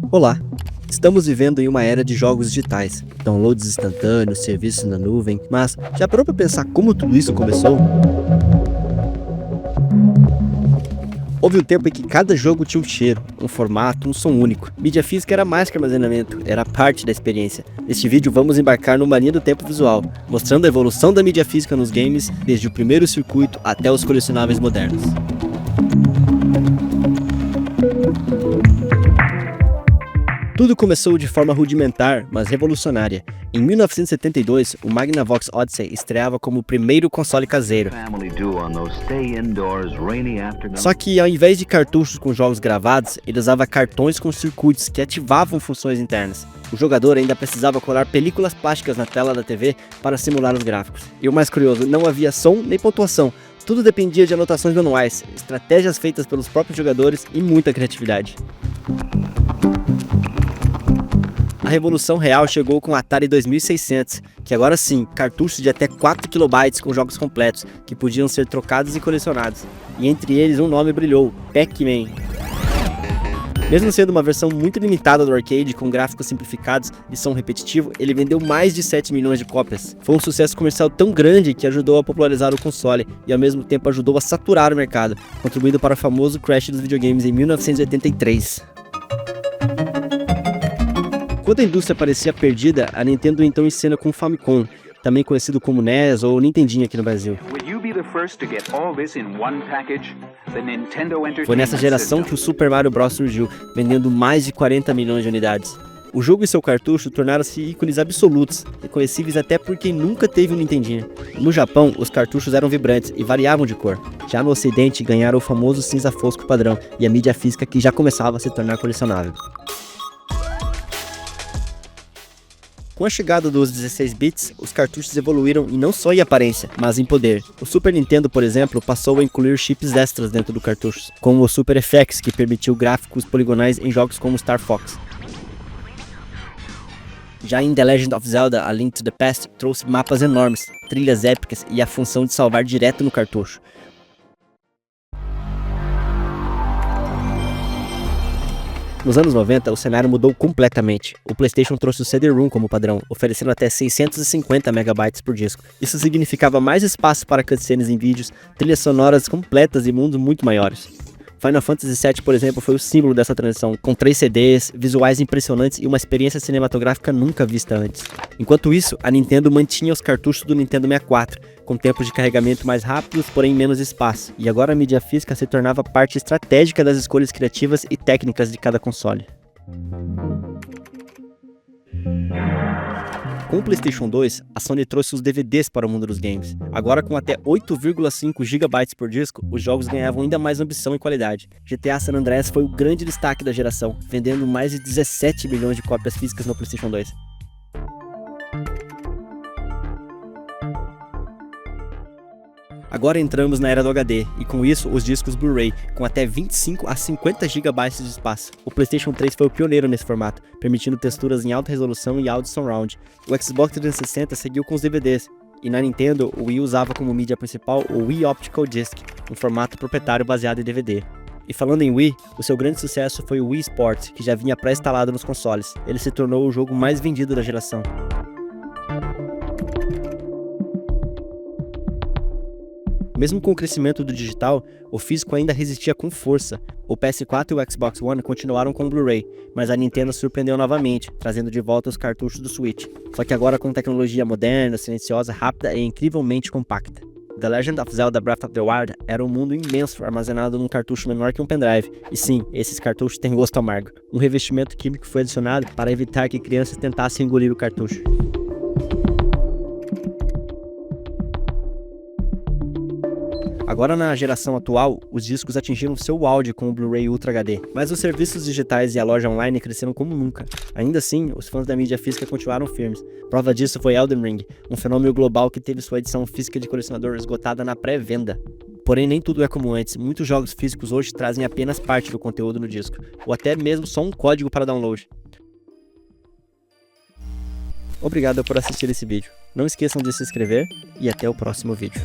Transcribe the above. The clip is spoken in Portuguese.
Olá! Estamos vivendo em uma era de jogos digitais, downloads instantâneos, serviços na nuvem, mas já parou para pensar como tudo isso começou? Houve um tempo em que cada jogo tinha um cheiro, um formato, um som único. Mídia física era mais que armazenamento, era parte da experiência. Neste vídeo vamos embarcar numa linha do tempo visual, mostrando a evolução da mídia física nos games, desde o primeiro circuito até os colecionáveis modernos. Tudo começou de forma rudimentar, mas revolucionária. Em 1972, o Magnavox Odyssey estreava como o primeiro console caseiro. Só que ao invés de cartuchos com jogos gravados, ele usava cartões com circuitos que ativavam funções internas. O jogador ainda precisava colar películas plásticas na tela da TV para simular os gráficos. E o mais curioso, não havia som nem pontuação. Tudo dependia de anotações manuais, estratégias feitas pelos próprios jogadores e muita criatividade. A revolução real chegou com o Atari 2600, que agora sim, cartuchos de até 4 KB com jogos completos, que podiam ser trocados e colecionados. E entre eles um nome brilhou, Pac-Man. Mesmo sendo uma versão muito limitada do arcade, com gráficos simplificados e som repetitivo, ele vendeu mais de 7 milhões de cópias. Foi um sucesso comercial tão grande que ajudou a popularizar o console e ao mesmo tempo ajudou a saturar o mercado, contribuindo para o famoso crash dos videogames em 1983. Quando a indústria parecia perdida, a Nintendo então encena com o Famicom, também conhecido como NES ou Nintendinho aqui no Brasil. Foi nessa geração que o Super Mario Bros. Surgiu, vendendo mais de 40 milhões de unidades. O jogo e seu cartucho tornaram-se ícones absolutos, reconhecíveis até por quem nunca teve um Nintendinho. No Japão, os cartuchos eram vibrantes e variavam de cor. Já no Ocidente, ganharam o famoso cinza fosco padrão e a mídia física que já começava a se tornar colecionável. Com a chegada dos 16 bits, os cartuchos evoluíram e não só em aparência, mas em poder. O Super Nintendo, por exemplo, passou a incluir chips extras dentro do cartucho, como o Super FX, que permitiu gráficos poligonais em jogos como Star Fox. Já em The Legend of Zelda: A Link to the Past, trouxe mapas enormes, trilhas épicas e a função de salvar direto no cartucho. Nos anos 90, o cenário mudou completamente. O PlayStation trouxe o CD-ROM como padrão, oferecendo até 650 MB por disco. Isso significava mais espaço para cutscenes em vídeos, trilhas sonoras completas e mundos muito maiores. Final Fantasy VII, por exemplo, foi o símbolo dessa transição, com 3 CDs, visuais impressionantes e uma experiência cinematográfica nunca vista antes. Enquanto isso, a Nintendo mantinha os cartuchos do Nintendo 64, com tempos de carregamento mais rápidos, porém menos espaço, e agora a mídia física se tornava parte estratégica das escolhas criativas e técnicas de cada console. Com o PlayStation 2, a Sony trouxe os DVDs para o mundo dos games. Agora com até 8,5 GB por disco, os jogos ganhavam ainda mais ambição e qualidade. GTA San Andreas foi o grande destaque da geração, vendendo mais de 17 milhões de cópias físicas no PlayStation 2. Agora entramos na era do HD, e com isso os discos Blu-ray, com até 25 a 50 GB de espaço. O PlayStation 3 foi o pioneiro nesse formato, permitindo texturas em alta resolução e áudio surround. O Xbox 360 seguiu com os DVDs, e na Nintendo, o Wii usava como mídia principal o Wii Optical Disc, um formato proprietário baseado em DVD. E falando em Wii, o seu grande sucesso foi o Wii Sports, que já vinha pré-instalado nos consoles. Ele se tornou o jogo mais vendido da geração. Mesmo com o crescimento do digital, o físico ainda resistia com força. O PS4 e o Xbox One continuaram com o Blu-ray, mas a Nintendo surpreendeu novamente, trazendo de volta os cartuchos do Switch. Só que agora com tecnologia moderna, silenciosa, rápida e incrivelmente compacta. The Legend of Zelda: Breath of the Wild era um mundo imenso armazenado num cartucho menor que um pendrive. E sim, esses cartuchos têm gosto amargo. Um revestimento químico foi adicionado para evitar que crianças tentassem engolir o cartucho. Agora na geração atual, os discos atingiram seu auge com o Blu-ray Ultra HD, mas os serviços digitais e a loja online cresceram como nunca. Ainda assim, os fãs da mídia física continuaram firmes. Prova disso foi Elden Ring, um fenômeno global que teve sua edição física de colecionador esgotada na pré-venda. Porém, nem tudo é como antes. Muitos jogos físicos hoje trazem apenas parte do conteúdo no disco, ou até mesmo só um código para download. Obrigado por assistir esse vídeo. Não esqueçam de se inscrever e até o próximo vídeo.